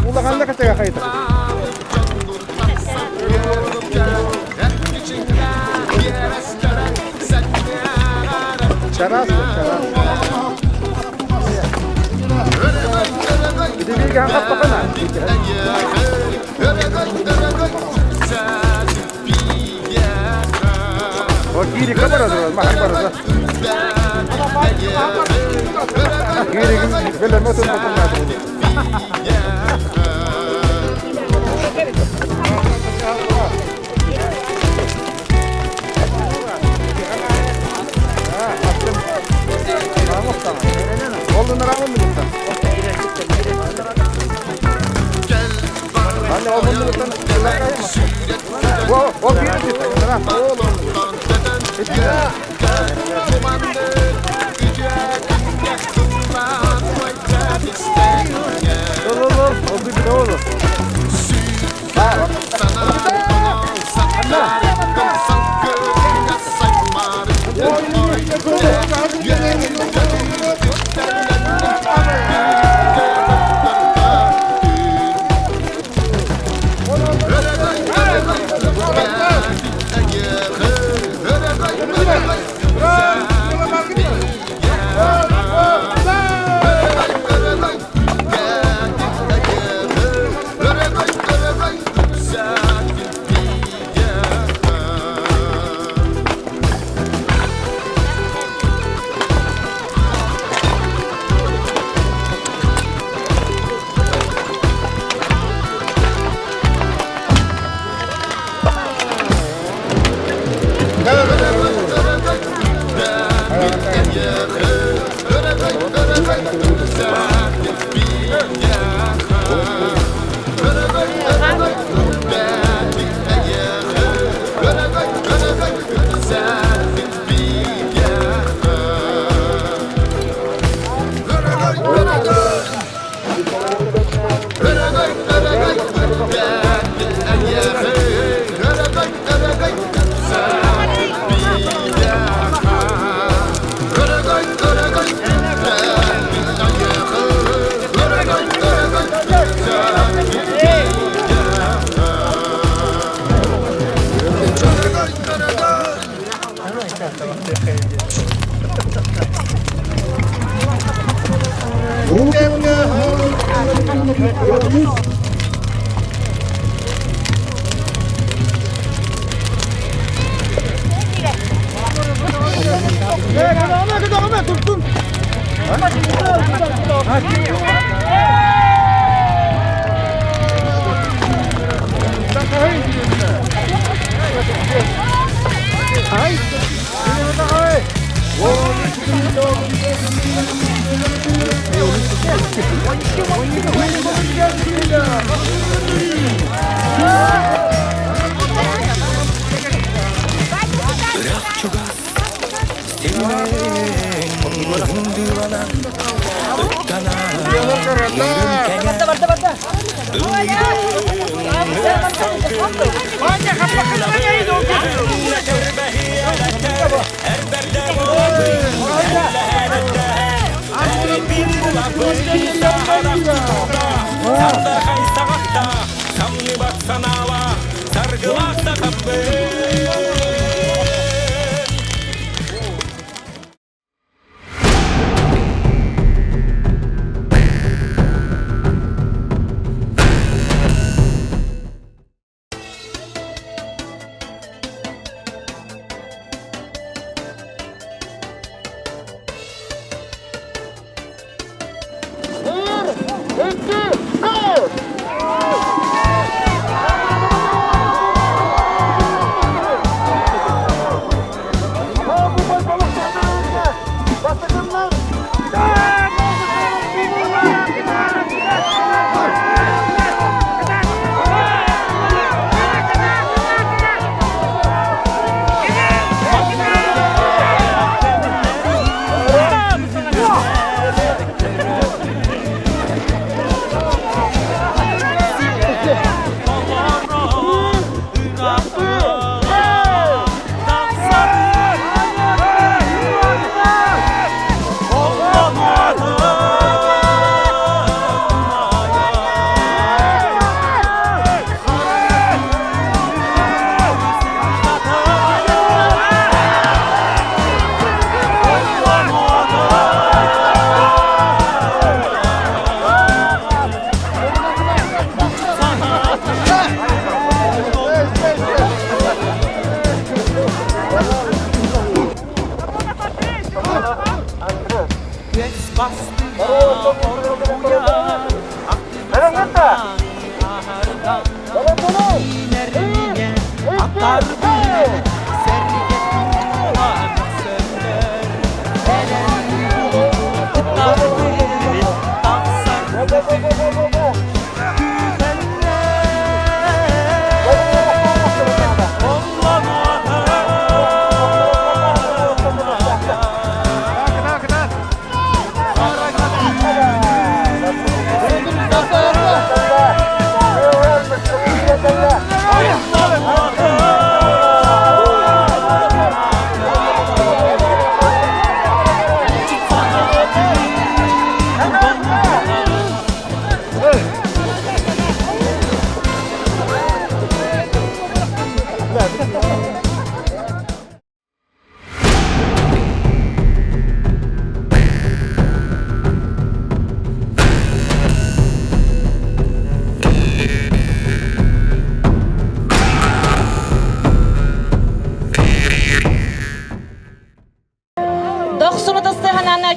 Ulakan da kaçaya kayıt. Çaras. Bir de bir gan kapakana. O kiri kabar da mahar barada. Kiri böyle motor Oğlum ramon mu lütfen? Anne oğlum lütfen. O bir lütfen. Oğlum. Dur. Oldu bir de oğlum.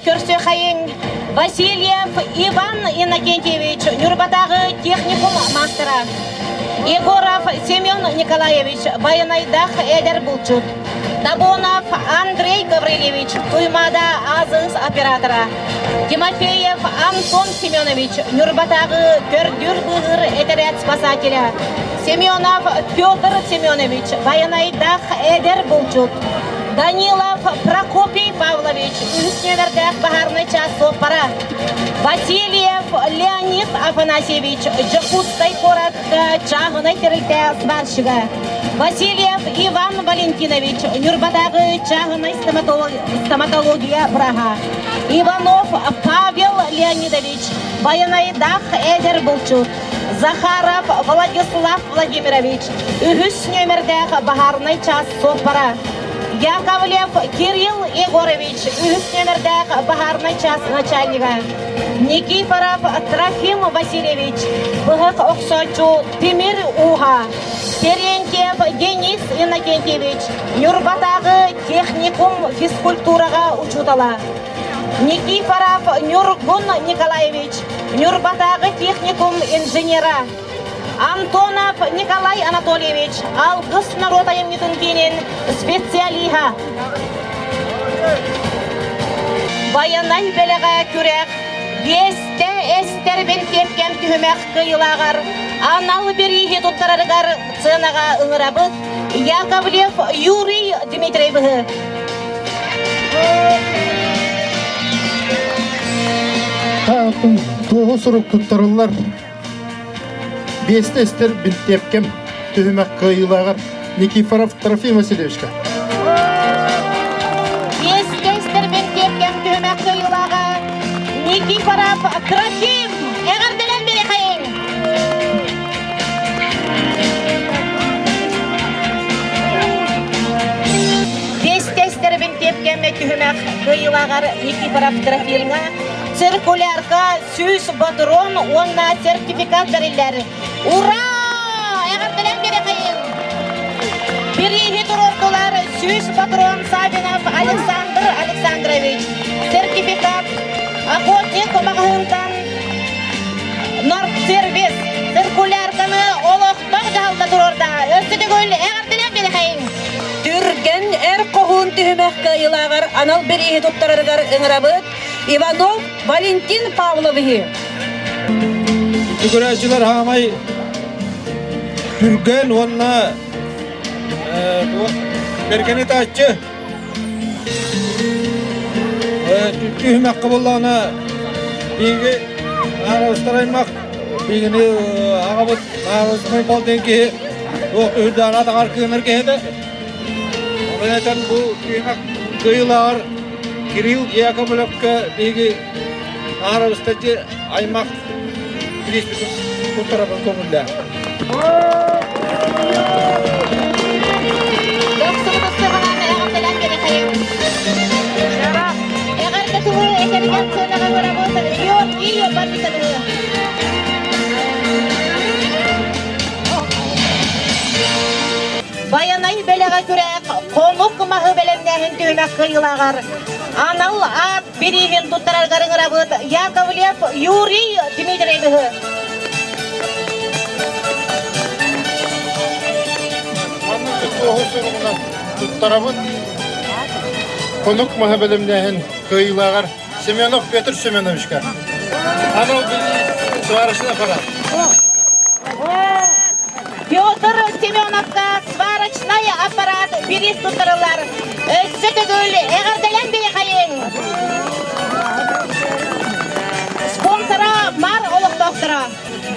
Көрсе хайын Васильев Иван Иннокентьевич, Нюрбатагы техникум мастера. Егоров Семен Николаевич, Баянайдах Эдер Булчут. Табунов Андрей Гаврилевич, Туймада Азыз оператора. Тимофеев Антон Семенович, Нюрбатагы Көрдюр Быгыр Этерет спасателя. Семенов Петр Семенович, Баянайдах Эдер Булчут. Данилов Прокопий Павлович, Үсневердах Бахарный час пора. Васильев Леонид Афанасьевич, Джакустай Корак Чагыны Терите Сварщига. Васильев Иван Валентинович, Нюрбатагы Чагыны стоматология Прага. Иванов Павел Леонидович, Баянайдах Эдер Булчут. Захаров Владислав Владимирович, Үсневердах Бахарный час пора. Яковлев Кирилл Егорович, Үсневердах Бахарный час начальника. Никифоров Трофим Васильевич, Быгык Оксочу Тимир Уха. Терентьев Денис Иннокентьевич, Нюрбатагы техникум физкультурага учутала. Никифоров Нюргун Николаевич, Нюрбатагы техникум инженера. Антонов Николай Анатольевич, алгыс народайым нетінкенен специалиха. Баянай бәліға күрек, есте әстербен тепкен түхімәк қиылағар, аналы берейхе тұттарарығар ценаға ұңырабыд, Яковлев Юрий Дмитриеві.
Тағытын тоғы сұрып тұттарылар. Бесті әстер бен тепкен түхімәк қиылағар Никифоров Трофим Васильевичка.
Никифоров Трофим, әғірділен бері қайын. Бестестербін тепкенме түхімәк қиылағар Никифоров Трофимға циркулярка сүз батырон онна сертификат берілер. Ура! Әғірділен бері қайын. Бірейхі тұрортылар сүз батырон Савинов Александр Александрович. Сертификат охотник комағынтан Нордсервис циркулярканы олықтық жағылда тұрорда. Өстіді көл әғірділен бері қайын.
Түрген әр қоғын түхімәк қайылағар анал берейі тұттарарығар ұңырабыд Иванов Валентин Павловичи.
Күрәшілер хамай түрген онына бергені тачы. Түхімәк қыбыллағына бейгі арауыстараймақ, бейгіні ағабыт арауыстарай болден кеге оқты үрдіған атағар күйінір кеге. Оның әтен бұл түхімәк күйілағар Кирилл Яковлевка бейгі арауыстарай аймақ Креспетін құттарабын көңілді.
Баянай бәліға күрек, қомық мағы бәлемдәхін түймәк қиылағар. Анал ат берейхін тұттарарғарын ғырабыд Яковлев Юрий Дмитриеві.
Тұттарабыд қонық мағы бәлемдәхін қиылағар Семенов Петр Семеновичка. Анал білі сварышына қара.
Петр Семеновка сварочный аппарат берес тұттарылар. Өссі түгіл әғірділен бері қайын. Спонсора мар олық доктора.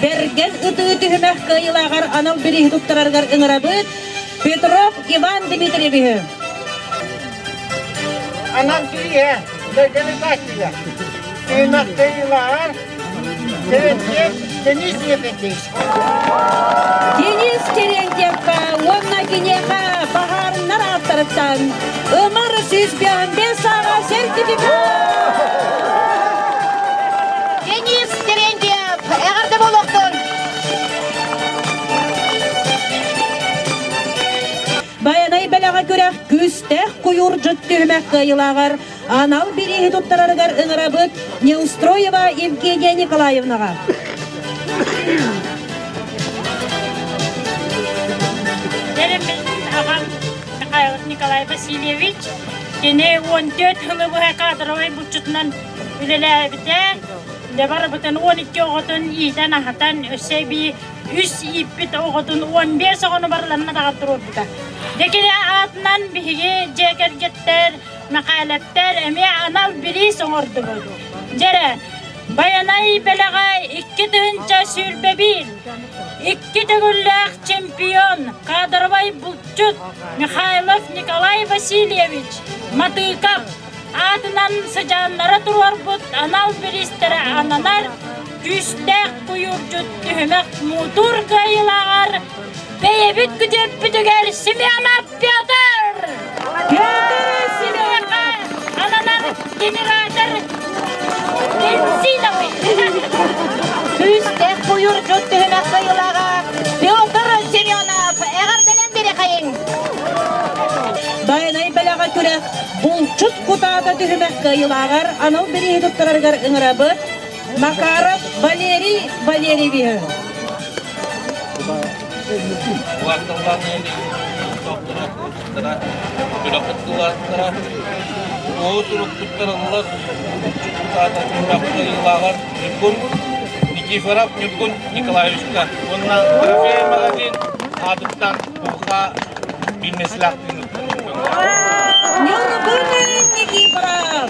Берген ұты түхімәк қайылағар анал берейі тұттарарығар ұңырабыд Петров Иван Дмитриеві.
Анал білі бергені тачыя. Үйнақ қиылағар Денис Терентьевич.
Денис Терентьевка, онна кенеға бағарыннар аттарыптан өмір сүзбен 5 аға сертификат.
Денис Терентьев, әғірді болуқтың.
Баянай бәліға көрек күстәқ құйыр жұт түхімәк қайылағар анал берейі тұттарарығар ұңырабыд Неустроева Евгения Николаевнаға.
Дәрімін ағам Михаил Николай Васильевич кене 14 жылы бұға қадырауай бұтчытынан үлелі әбіте. Дәбар бұтын 12 оғытын ийтен ағатан өсәбі 3 иппет оғытын 15 оғыны барларына тағат тұру бұта. Декене атынан бігі жекергеттер, мақалеттер әме анал бірі соңырды болды. Жәрі, Баянай бәліға 2 түгінші сүрбебіл, 2 түгілләқ чемпион Қадырбай Бұлтчут Михайлов Николай Васильевич Матыкап атынан сыжанлары тұрар бұд анал бірістері ананар күстәқ құйыржыт түхімәк мұтур қайылағар бейбіт күдеп бүтігер Семенов Петр!
Петр Семенов!
Ананар генератор бензиновый!
Күстәқ құйыржыт түхімәк қайылағар Петр Семенов әғірділен бері қайын.
Баянай бәліға көрек бұлчыт құтады түхімәк қайылағар анал берейі тұттарарығар ұңырабыд Макаров Валерий Валерьевич.
Никифоров Нюргун Николаевичка. Онна трофей магазин адыптан буха билмеслак.
Нюргун Никифоров.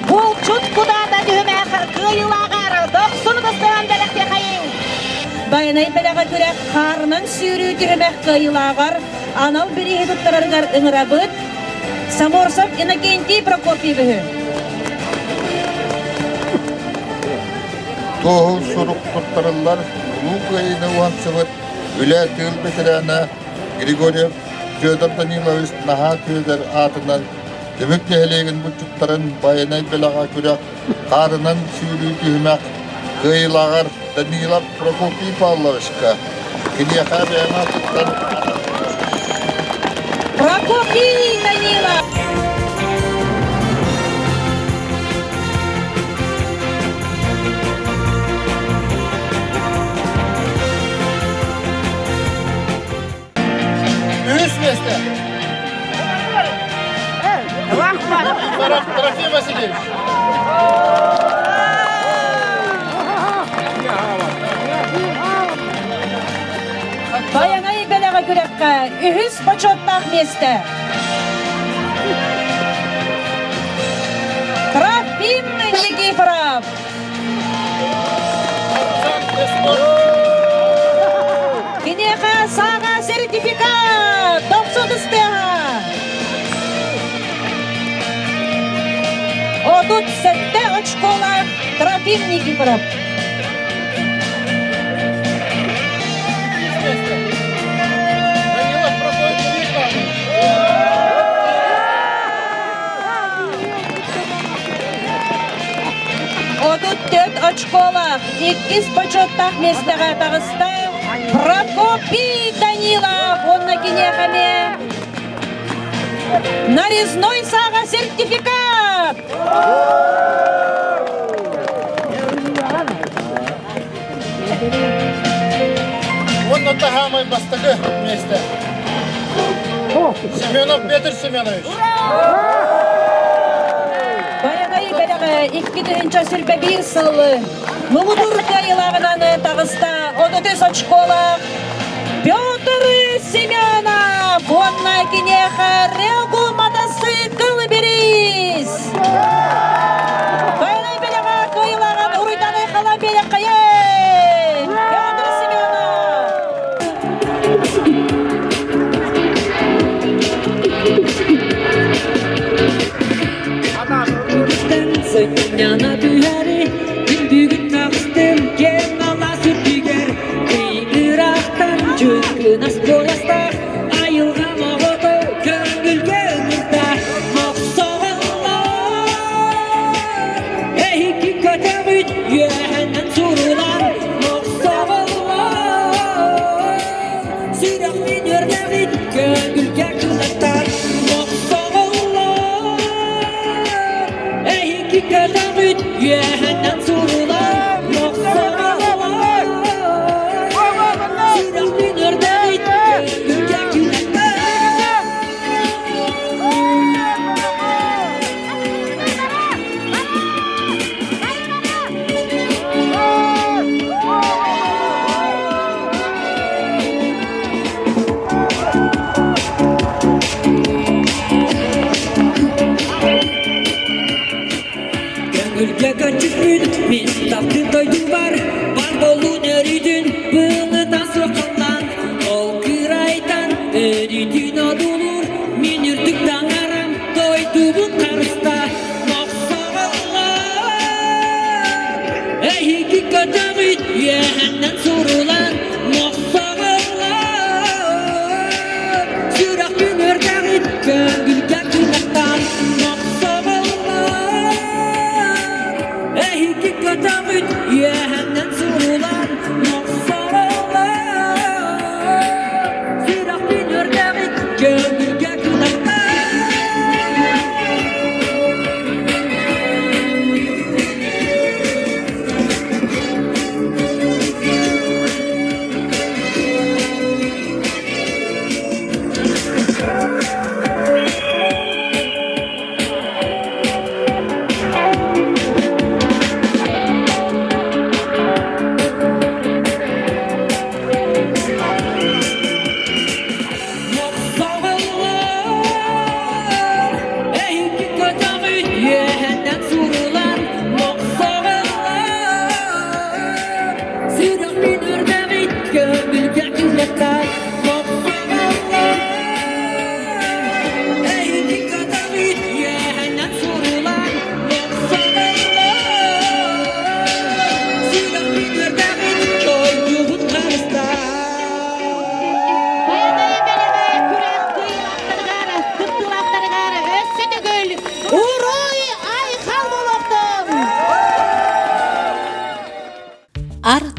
Бұл чут кудада дүмәқір кыйылағар. Доқсыны дұстаған бәләкте қайын.
Баянай бәләға көрә қарнын сүйрі түрімәк кыйылағар, анал бірі тұттарарғар ұңырабыт, Саморсов Иннокентий Прокопьеві.
Тоғыл сұруқ тұттарылар, Лукайны уансывыт, үлә тыл бетерәна Григорьев Федор Данилович наха көзер атынан Түмік нәхелеген бұчуттарын Баянай бәләға көрәк қарынан сүйрі түрімәк кыйылағар Данила Прокопий Павловичка. Кенеха бәңа тұттан
Прокопий Данила!
Место. Трофим Васильевич.
Баянай бәләға көрәкқа үхіс почеттақ месті. Трофим Никифоров. Кенеха саға сертификат. 90 стеға. Отут сәтті очколар Трофим Никифоров. Отут 4 очколар 2 почеттақ местіға тағысты Прокопий Данила. Онна кенехаме нарезной саға сертификат.
Вот на Тахамой бастығы место. Семенов Петр Семенович.
Баянай бәләға 2-нче сірбе 1 сылы Мугудур кайылағынаны тағыста 13 очколақ Петр Семенов. Онна кенеха Регу мотоцикл беріз. Баянай бәләға кайылаған ұруйтаны қала бәләқ қайын. Петр Семенов. Яна түйәрі, күндігін нағыстым, кен ала сүртігер. Қиырақтан жүзгін ас қоястақ, айылға мағыды көңілге ұмырда. Мақсағылар, әйкі көтәғыт, үйәнен сұрылар. Мақсағылар, сүйрек мен өрнәғыт, көңілге күлаттар. Кадамит, яһаннан сурула, мохсаралар. Сирах минордайт, гүлгә күнәккә. Gölge kaçıkın, min taptı doydu var. Var bolun eridin, bığından sokandan. Ol kıraytan, eridin adolur. Min ürtükten aram, doyduğun karısta. Moksagallar, ehiki kadamit, yeğenden sorulan. Moksagallar, sürak bin örgağıt, gölge kınaktan. Ehiki kadamit, yeğenden sorulan. Moksagallar, sürak bin örgağıt, gölge kınaktan.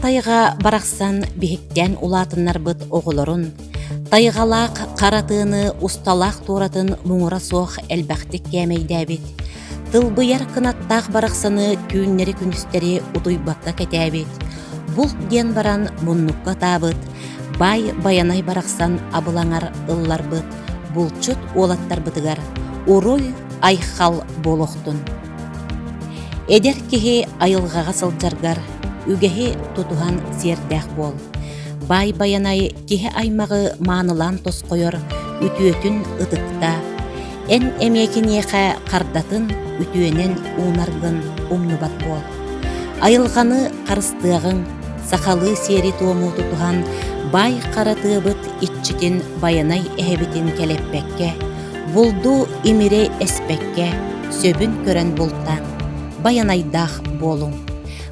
тайга барахсан биһиктен улаатыннар быт оголорун, тайгалаак каратыыны усталаак тууратын муңура суох элбэхтик кэмейдээбит, тылбыяр кынаттаах барахсаны түүннери күнүстери утуйбакка кетээбит, булт диэн баран муннукка таабыт, бай баянай барахсан абылаңар ылларбыт, булчут уолаттар бытыгар, уруй айхал болохтун. Эдер кихи айылғаға сылжаргар, үгеһи тутухан сиэрдээх бол. Бай баянай кихи аймағы маанылан тосқойор, үтүөтүн ытыкта. Эн эмекинеха қардатын үтүөнен уунаргын умнубат бол. Айылғаны қарыстыағың, сақалы сиэри туому тутухан, бай қаратыыбыт итчитин баянай эһебитин келеппекке, булду имире эспекке, сөбүн көрөн бултаң, баянайдаах болуң.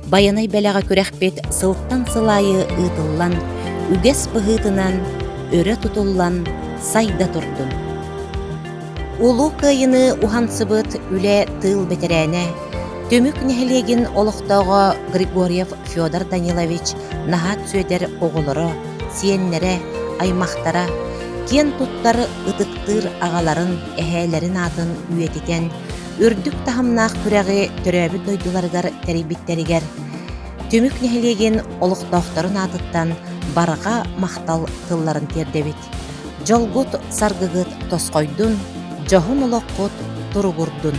Баянай бәләға көрәхпет сылттан сылайы ытыллан, үгес быһыытынан, өрө тутуллан, сайда турдун. Улу кайыны ухансыбыт үле тыл бетерәне, төмүк нәһилегин олохтоого Григорьев Федор Данилович нахат сөйдер оголоро, сиеннере, аймақтара, кен туттары ытыктыр агаларын, эһээлерин атын үйетитен, үрдүк тахамнаах күрәги төрөбүт дойдуларгар терибиттеригер, төмүк нәһилегин олохтоохторун атыттан барга мактал тылларын тердебит. Жолгут саргыгыт тоскойдун, жоһун олоккут туругурдун.